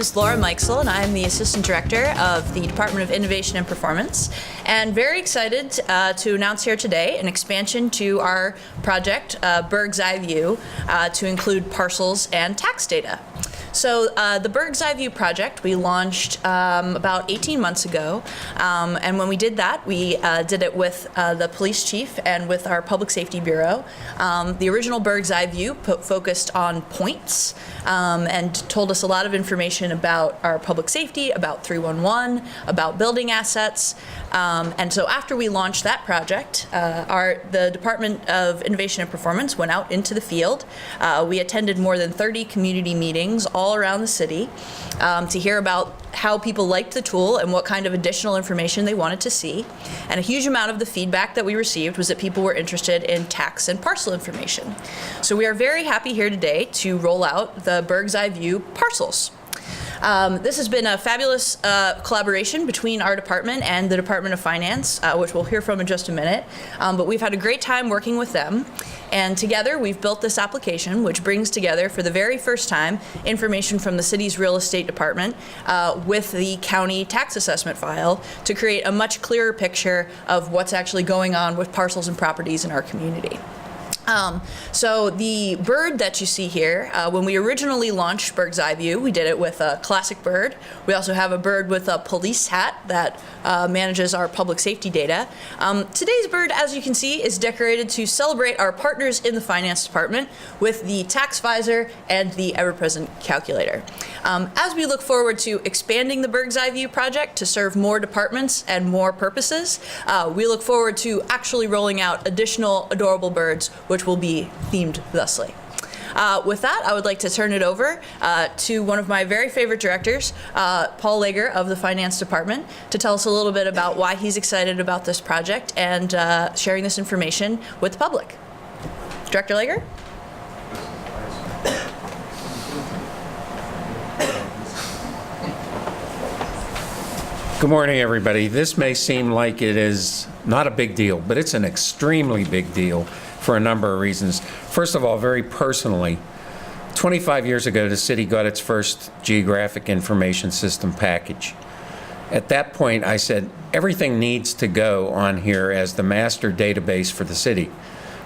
is Laura Meixel, and I am the Assistant Director of the Department of Innovation and Performance, and very excited to announce here today an expansion to our project, Burgh's Eye View, to include parcels and tax data. So the Burgh's Eye View project we launched about 18 months ago, and when we did that, we did it with the police chief and with our public safety bureau. The original Burgh's Eye View focused on points and told us a lot of information about our public safety, about 311, about building assets. And so after we launched that project, the Department of Innovation and Performance went out into the field. We attended more than 30 community meetings all around the city to hear about how people liked the tool and what kind of additional information they wanted to see. And a huge amount of the feedback that we received was that people were interested in tax and parcel information. So we are very happy here today to roll out the Burgh's Eye View Parcels. This has been a fabulous collaboration between our department and the Department of Finance, which we'll hear from in just a minute. But we've had a great time working with them. And together we've built this application, which brings together for the very first time information from the city's real estate department with the county tax assessment file to create a much clearer picture of what's actually going on with parcels and properties in our community. So the bird that you see here, when we originally launched Burgh's Eye View, we did it with a classic bird. We also have a bird with a police hat that manages our public safety data. Today's bird, as you can see, is decorated to celebrate our partners in the finance department with the tax visor and the ever-present calculator. As we look forward to expanding the Burgh's Eye View project to serve more departments and more purposes, we look forward to actually rolling out additional adorable birds which will be themed thusly. With that, I would like to turn it over to one of my very favorite directors, Paul Lager of the Finance Department, to tell us a little bit about why he's excited about this project and sharing this information with the public. Director Lager? Good morning, everybody. This may seem like it is not a big deal, but it's an extremely big deal for a number of reasons. First of all, very personally, 25 years ago, the city got its first geographic information system package. At that point, I said, everything needs to go on here as the master database for the city.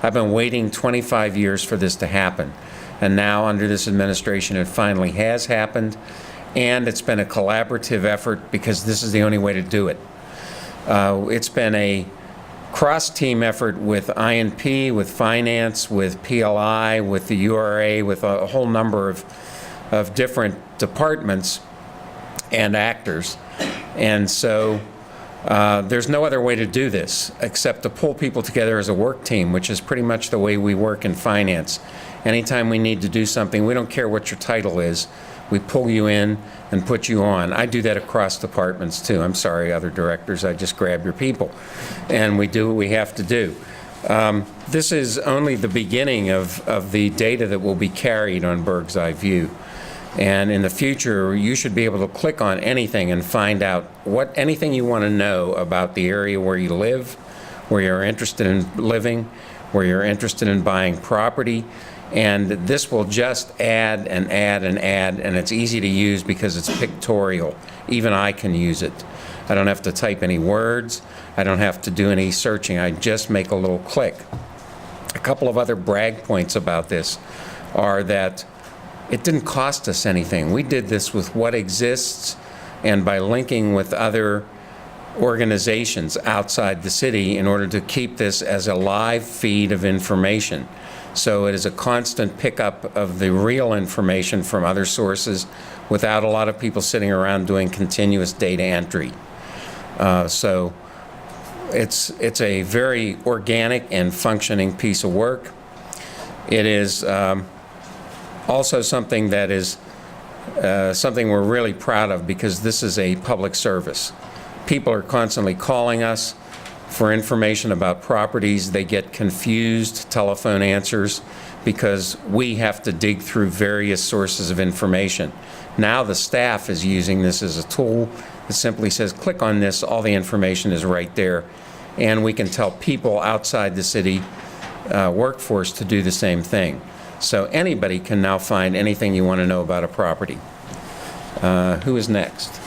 I've been waiting 25 years for this to happen. And now, under this administration, it finally has happened. And it's been a collaborative effort because this is the only way to do it. It's been a cross-team effort with INP, with finance, with PLI, with the URA, with a whole number of different departments and actors. And so there's no other way to do this except to pull people together as a work team, which is pretty much the way we work in finance. Anytime we need to do something, we don't care what your title is. We pull you in and put you on. I do that across departments too. I'm sorry, other directors, I just grab your people. And we do what we have to do. This is only the beginning of the data that will be carried on Burgh's Eye View. And in the future, you should be able to click on anything and find out anything you want to know about the area where you live, where you're interested in living, where you're interested in buying property. And this will just add and add and add, and it's easy to use because it's pictorial. Even I can use it. I don't have to type any words. I don't have to do any searching. I just make a little click. A couple of other brag points about this are that it didn't cost us anything. We did this with what exists and by linking with other organizations outside the city in order to keep this as a live feed of information. So it is a constant pickup of the real information from other sources without a lot of people sitting around doing continuous data entry. So it's a very organic and functioning piece of work. It is also something that is something we're really proud of because this is a public service. People are constantly calling us for information about properties. They get confused telephone answers because we have to dig through various sources of information. Now the staff is using this as a tool that simply says, click on this, all the information is right there. And we can tell people outside the city workforce to do the same thing. So anybody can now find anything you want to know about a property. Who is next?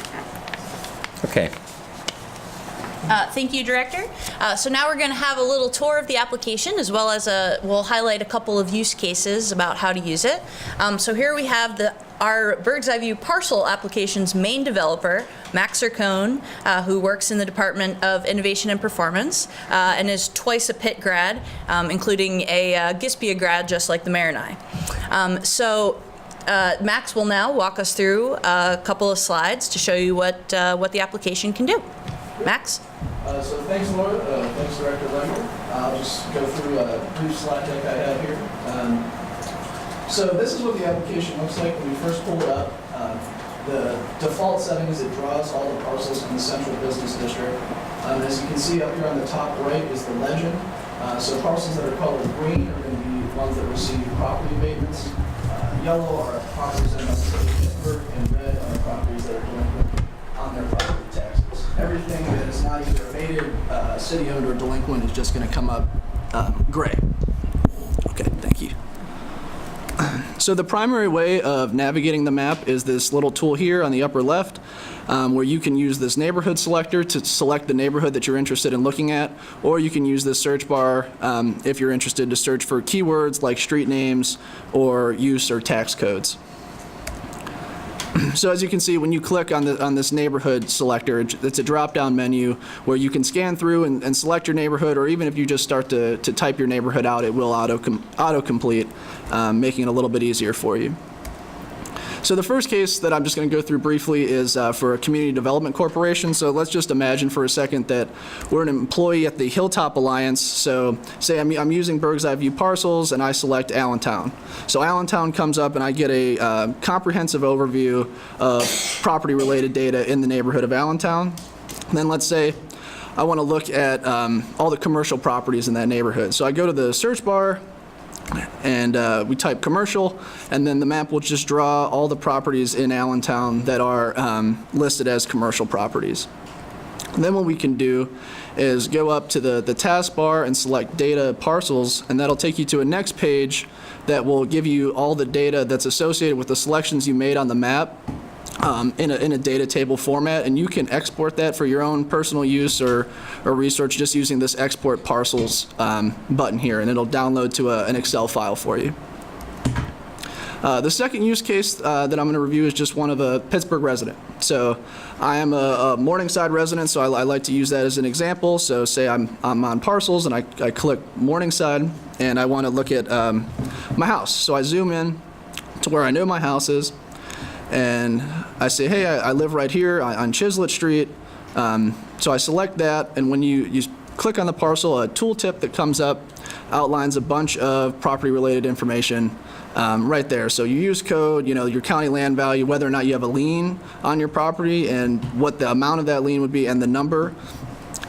Okay. Thank you, Director. So now we're going to have a little tour of the application, as well as we'll highlight a couple of use cases about how to use it. So here we have our Burgh's Eye View Parcel application's main developer, Max Zircone, who works in the Department of Innovation and Performance and is twice a Pitt grad, including a Gispia grad, just like the mayor and I. Max will now walk us through a couple of slides to show you what the application can do. Max? So thanks, Laura. Thanks, Director Lemmer. I'll just go through a brief slide deck I have here. So this is what the application looks like when we first pull it up. The default setting is it draws all the parcels in the central business district. As you can see up here on the top right is the legend. So parcels that are colored green are going to be ones that receive property abatements. Yellow are properties that are in the City of Pittsburgh, and red are properties that are delinquent on their property taxes. Everything that is not either abated, city-owned, or delinquent is just going to come up gray. Okay, thank you. So the primary way of navigating the map is this little tool here on the upper left, where you can use this neighborhood selector to select the neighborhood that you're interested in looking at, or you can use this search bar if you're interested to search for keywords like street names or use or tax codes. So as you can see, when you click on this neighborhood selector, it's a drop-down menu where you can scan through and select your neighborhood, or even if you just start to type your neighborhood out, it will auto-complete, making it a little bit easier for you. So the first case that I'm just going to go through briefly is for a community development corporation. So let's just imagine for a second that we're an employee at the Hilltop Alliance. So say I'm using Burgh's Eye View Parcels and I select Allentown. So Allentown comes up and I get a comprehensive overview of property related data in the neighborhood of Allentown. And then let's say I want to look at all the commercial properties in that neighborhood. So I go to the search bar and we type commercial, and then the map will just draw all the properties in Allentown that are listed as commercial properties. And then what we can do is go up to the taskbar and select data parcels, and that'll take you to a next page that will give you all the data that's associated with the selections you made on the map in a data table format, and you can export that for your own personal use or research just using this export parcels button here, and it'll download to an Excel file for you. The second use case that I'm going to review is just one of a Pittsburgh resident. So I am a Morningside resident, so I like to use that as an example. So say I'm on Parcels and I click Morningside and I want to look at my house. So I zoom in to where I know my house is, and I say, hey, I live right here on Chislett Street. So I select that, and when you click on the parcel, a tooltip that comes up outlines a bunch of property-related information right there. So your use code, your county land value, whether or not you have a lien on your property, and what the amount of that lien would be, and the number.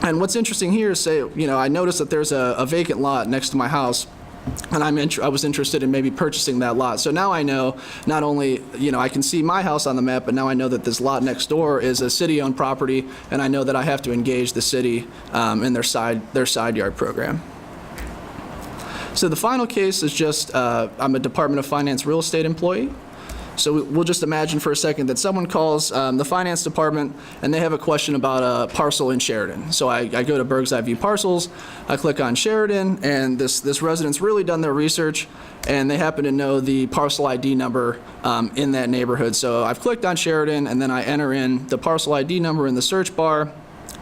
And what's interesting here is, say, I noticed that there's a vacant lot next to my house, and I was interested in maybe purchasing that lot. So now I know not only, I can see my house on the map, but now I know that this lot next door is a city-owned property, and I know that I have to engage the city in their side yard program. So the final case is just I'm a Department of Finance real estate employee. So we'll just imagine for a second that someone calls the finance department and they have a question about a parcel in Sheridan. So I go to Burgh's Eye View Parcels, I click on Sheridan, and this resident's really done their research, and they happen to know the parcel ID number in that neighborhood. So I've clicked on Sheridan, and then I enter in the parcel ID number in the search bar,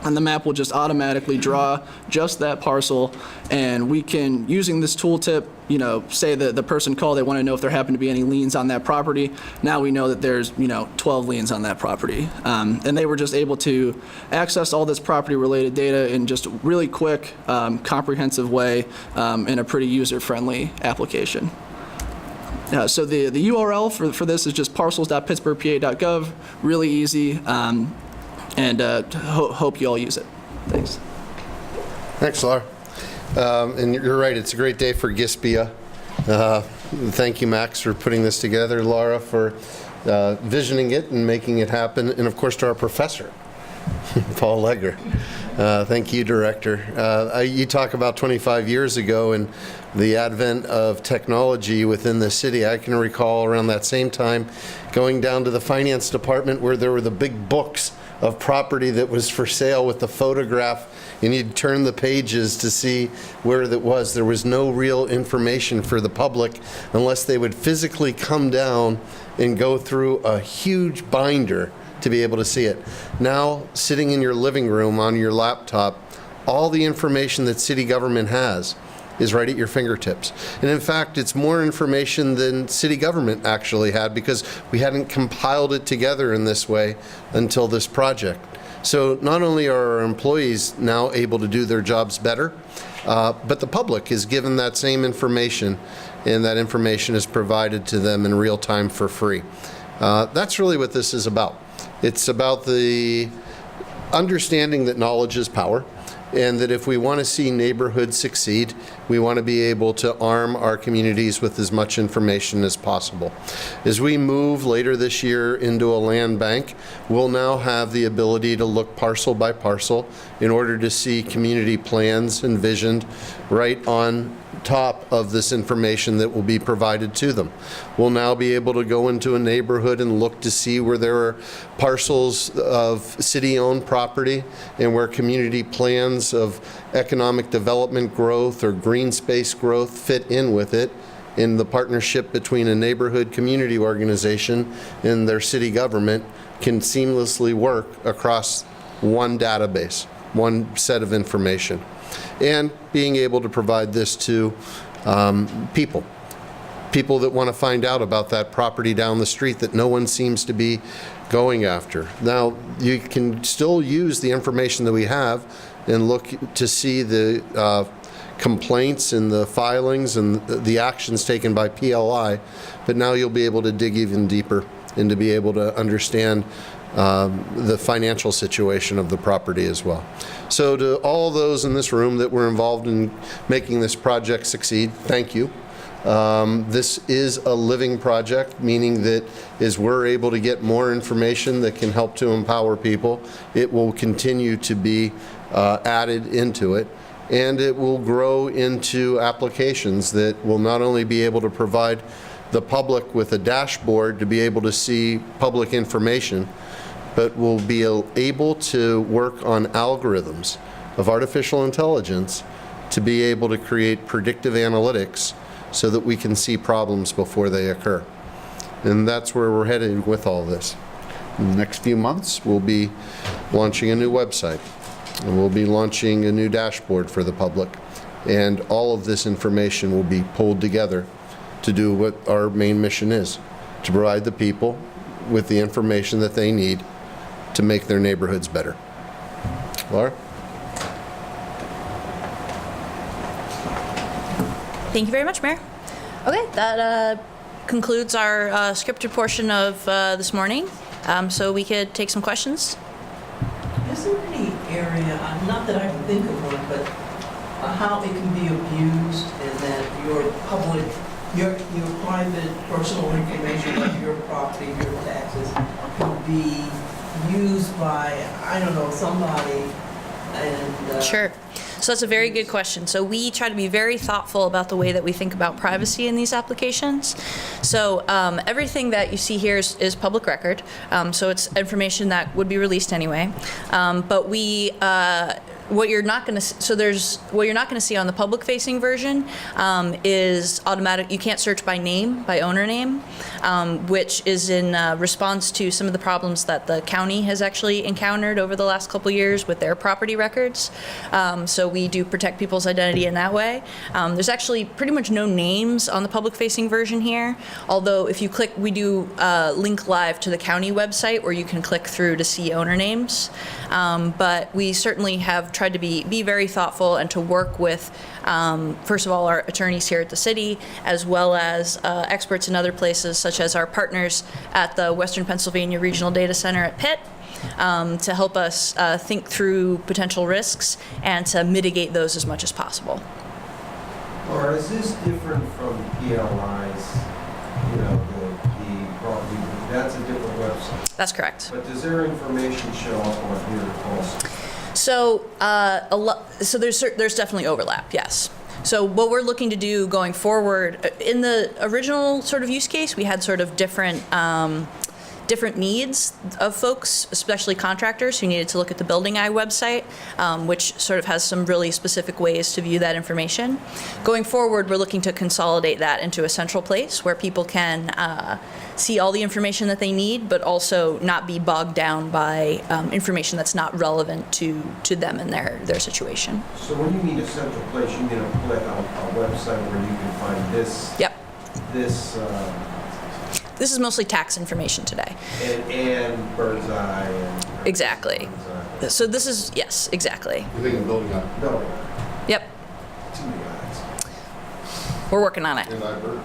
and the map will just automatically draw just that parcel, and we can, using this tooltip, say that the person called, they want to know if there happen to be any liens on that property. Now we know that there's 12 liens on that property, and they were just able to access all this property related data in just a really quick, comprehensive way in a pretty user-friendly application. So the URL for this is just parcels.pittsburghpa.gov, really easy. And hope you all use it. Thanks. Thanks, Laura. And you're right, it's a great day for Gispia. Thank you, Max, for putting this together, Laura, for visioning it and making it happen, and of course to our professor Paul Legger. Thank you, Director. You talk about 25 years ago and the advent of technology within the city. I can recall around that same time going down to the finance department where there were the big books of property that was for sale with the photograph, and you'd turn the pages to see where that was. There was no real information for the public unless they would physically come down and go through a huge binder to be able to see it. Now, sitting in your living room on your laptop, all the information that city government has is right at your fingertips. And in fact, it's more information than city government actually had because we hadn't compiled it together in this way until this project. So not only are our employees now able to do their jobs better, but the public is given that same information, and that information is provided to them in real time for free. That's really what this is about. It's about the understanding that knowledge is power, and that if we want to see neighborhoods succeed, we want to be able to arm our communities with as much information as possible. As we move later this year into a land bank, we'll now have the ability to look parcel by parcel in order to see community plans envisioned right on top of this information that will be provided to them. We'll now be able to go into a neighborhood and look to see where there are parcels of city-owned property and where community plans of economic development growth or green space growth fit in with it, in the partnership between a neighborhood community organization and their city government can seamlessly work across one database, one set of information. And being able to provide this to people that want to find out about that property down the street that no one seems to be going after. Now, you can still use the information that we have and look to see the complaints and the filings and the actions taken by PLI, but now you'll be able to dig even deeper and to be able to understand the financial situation of the property as well. So to all those in this room that were involved in making this project succeed, thank you. This is a living project, meaning that as we're able to get more information that can help to empower people, it will continue to be added into it, and it will grow into applications that will not only be able to provide the public with a dashboard to be able to see public information, but will be able to work on algorithms of artificial intelligence to be able to create predictive analytics so that we can see problems before they occur. And that's where we're headed with all this. In the next few months, we'll be launching a new website, and we'll be launching a new dashboard for the public. And all of this information will be pulled together to do what our main mission is, to provide the people with the information that they need to make their neighborhoods better. Laura? Thank you very much, Mayor. Okay, that concludes our scripted portion of this morning. So we could take some questions. Is there any area, not that I can think of one, but how it can be abused and that your public, your private personal information like your property, your taxes, can be used by, I don't know, somebody and... Sure. So that's a very good question. So we try to be very thoughtful about the way that we think about privacy in these applications. So everything that you see here is public record. So it's information that would be released anyway. But we what you're not going to what you're not going to see on the public-facing version is automatic. You can't search by name, by owner name, which is in response to some of the problems that the county has actually encountered over the last couple years with their property records. So we do protect people's identity in that way. There's actually pretty much no names on the public-facing version here. Although if you click, we do link live to the county website where you can click through to see owner names. But we certainly have tried to be very thoughtful and to work with, first of all, our attorneys here at the city, as well as experts in other places, such as our partners at the Western Pennsylvania Regional Data Center at Pitt, to help us think through potential risks and to mitigate those as much as possible. Or is this different from PLI's, you know, the property, that's a different website website. That's correct. But does their information show up on here also? So, so there's definitely overlap, yes. So what we're looking to do going forward, in the original sort of use case, we had sort of different needs of folks, especially contractors who needed to look at the Building Eye website, which sort of has some really specific ways to view that information. Going forward, we're looking to consolidate that into a central place where people can see all the information that they need, but also not be bogged down by information that's not relevant to them and their situation. So when you mean a central place, you mean a website where you can find this? Yep. This is mostly tax information today. and Bird's Eye and Exactly. Bird's Eye. So this is, yes, exactly. You're thinking building up. No, Yep, too many eyes. we're working on it. And I Burgh.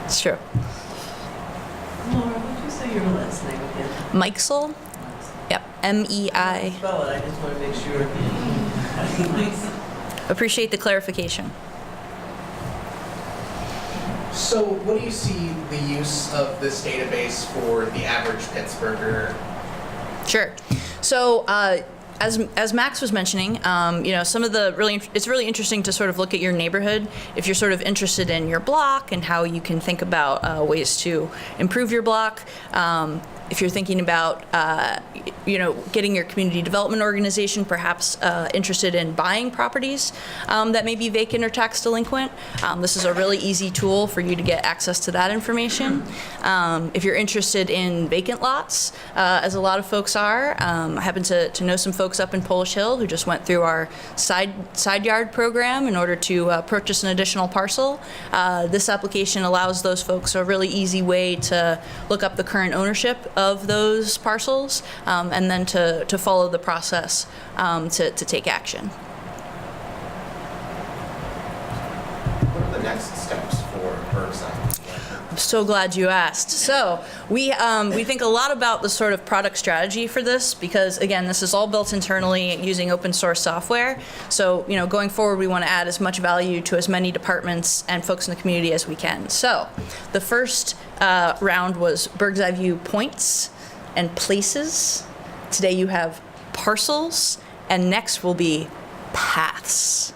It's true. Laura, what did you say your last name again? Meixel? Yep, MEI. Spell it, I just want to make sure. Appreciate the clarification. So what do you see the use of this database for the average Pittsburgher? Sure. So, as Max was mentioning, some of the it's really interesting to sort of look at your neighborhood if you're sort of interested in your block and how you can think about ways to improve your block. If you're thinking about, getting your community development organization perhaps interested in buying properties that may be vacant or tax delinquent, this is a really easy tool for you to get access to that information. If you're interested in vacant lots, as a lot of folks are, I happen to know some folks up in Polish Hill who just went through our side yard program in order to purchase an additional parcel. This application allows those folks a really easy way to look up the current ownership of those parcels, and then to follow the process to take action. What are the next steps for Burgh's Eye? I'm so glad you asked. So we think a lot about the sort of product strategy for this because, again, this is all built internally using open source software. So, going forward, we want to add as much value to as many departments and folks in the community as we can. So the first round was Burgh's Eye View points and places. Today you have parcels, and next will be paths.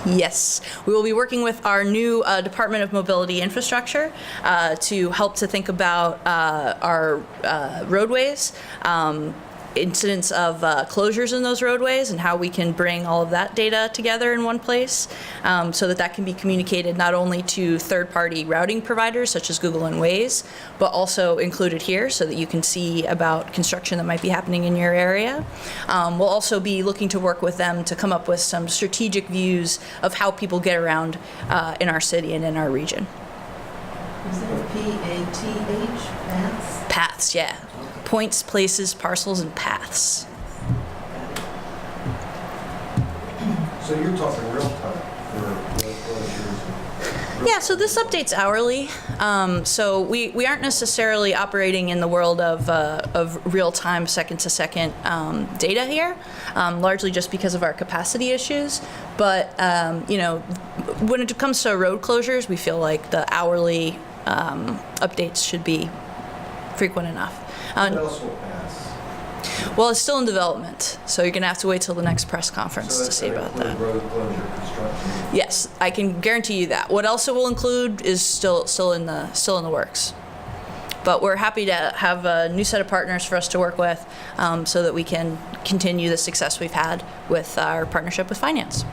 Yes, we will be working with our new Department of Mobility Infrastructure to help to think about our roadways, incidents of closures in those roadways, and how we can bring all of that data together in one place so that can be communicated not only to third-party routing providers such as Google and Waze, but also included here so that you can see about construction that might be happening in your area. We'll also be looking to work with them to come up with some strategic views of how people get around in our city and in our region. Is it a P-A-T-H, Paths? Paths, yeah. Points, places, parcels, and paths. So you're talking real time for road closures? Yeah, so this updates hourly. So we aren't necessarily operating in the world of real-time, second-to-second data here, largely just because of our capacity issues. But, when it comes to road closures, we feel like the hourly updates should be frequent enough. What else will pass? Well, it's still in development, so you're going to have to wait till the next press conference So to that's see gonna about include that. road closure construction. Yes, I can guarantee you that. What else it will include is still in the works. But we're happy to have a new set of partners for us to work with so that we can continue the success we've had with our partnership with finance.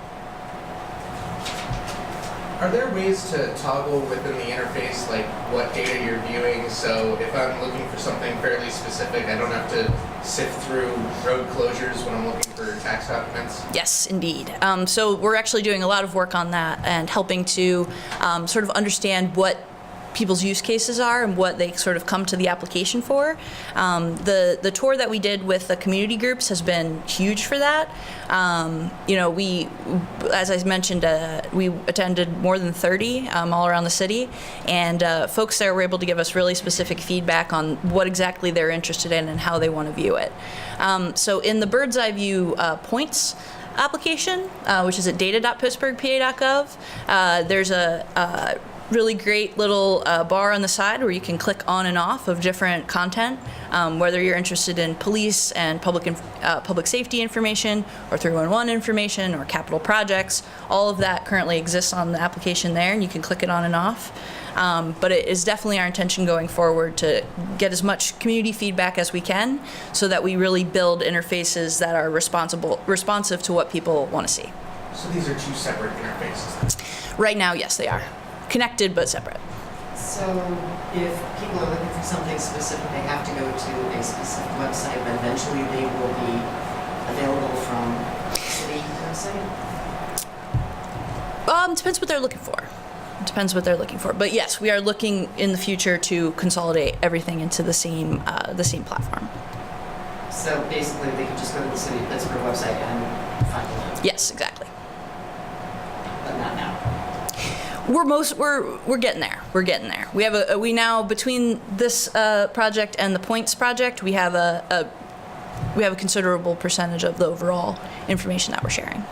Are there ways to toggle within the interface, like what data you're viewing? So if I'm looking for something fairly specific, I don't have to sift through road closures when I'm looking for tax documents? Yes, indeed. So we're actually doing a lot of work on that and helping to sort of understand what people's use cases are and what they sort of come to the application for. The tour that we did with the community groups has been huge for that. We, as I mentioned, we attended more than 30 all around the city, and folks there were able to give us really specific feedback on what exactly they're interested in and how they want to view it. So in the Bird's Eye View points application, which is at data.pittsburghpa.gov, there's a really great little bar on the side where you can click on and off of different content, whether you're interested in police and public safety information or 311 information or capital projects. All of that currently exists on the application there, and you can click it on and off. But it is definitely our intention going forward to get as much community feedback as we can so that we really build interfaces that are responsive to what people want to see. So these are two separate interfaces. Right now, yes, they are. Connected but separate. So if people are looking for something specific, they have to go to a specific website, but eventually they will be available from the city website? Depends what they're looking for. Depends what they're looking for. But yes, we are looking in the future to consolidate everything into the same platform. So basically they could just go to the City of Pittsburgh website and find the link, Yes, exactly. but not now. We're getting there. We're getting there. We have we now, between this project and the Points project, we have a considerable percentage of the overall information that we're sharing.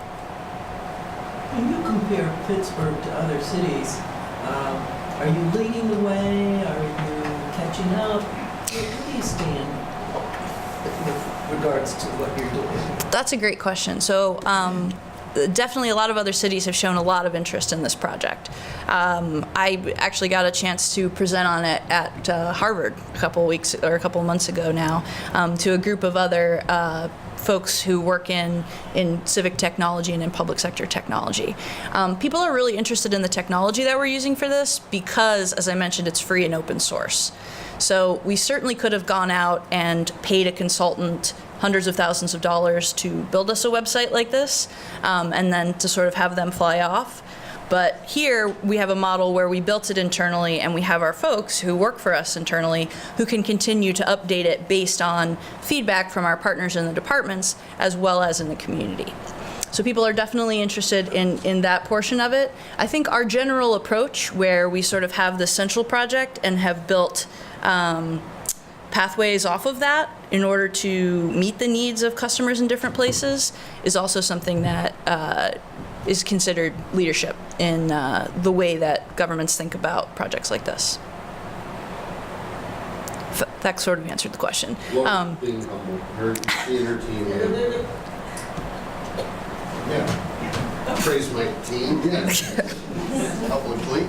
When you compare Pittsburgh to other cities, are you leading the way? Are you catching up? Where do you stand with regards to what you're doing? That's a great question. So definitely a lot of other cities have shown a lot of interest in this project. I actually got a chance to present on it at Harvard a couple months ago now to a group of other folks who work in civic technology and in public sector technology. People are really interested in the technology that we're using for this because, as I mentioned, it's free and open source. So we certainly could have gone out and paid a consultant hundreds of thousands of dollars to build us a website like this, and then to sort of have them fly off. But here we have a model where we built it internally, and we have our folks who work for us internally who can continue to update it based on feedback from our partners in the departments as well as in the community. So people are definitely interested in that portion of it. I think our general approach, where we sort of have the central project and have built pathways off of that in order to meet the needs of customers in different places, is also something that is considered leadership in the way that governments think about projects like this. That sort of answered the question. Being humble, her team. Yeah. Praise my team. Publicly.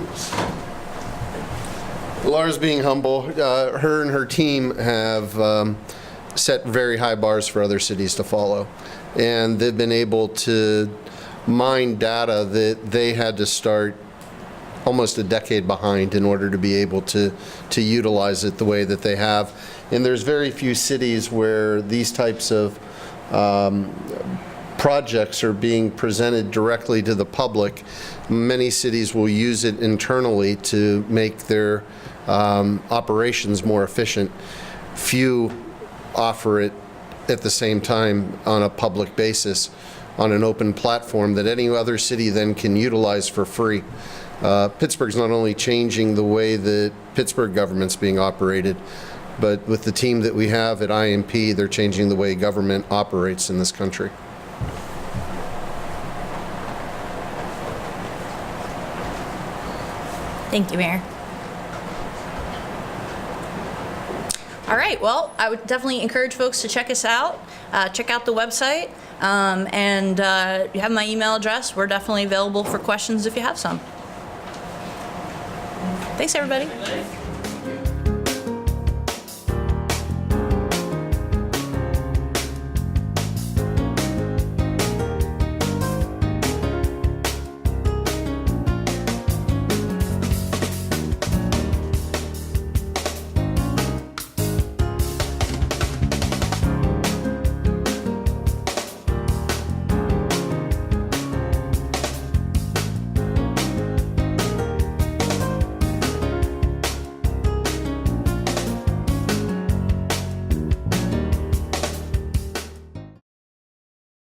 Laura's being humble. Her and her team have set very high bars for other cities to follow, and they've been able to mine data that they had to start almost a decade behind in order to be able to utilize it the way that they have. And there's very few cities where these types of projects are being presented directly to the public. Many cities will use it internally to make their operations more efficient. Few offer it at the same time on a public basis, on an open platform that any other city then can utilize for free. Pittsburgh's not only changing the way that Pittsburgh government's being operated, but with the team that we have at IMP, they're changing the way government operates in this country. Thank you, Mayor. All right, well, I would definitely encourage folks to check us out, check out the website, and you have my email address. We're definitely available for questions if you have some. Thanks, everybody.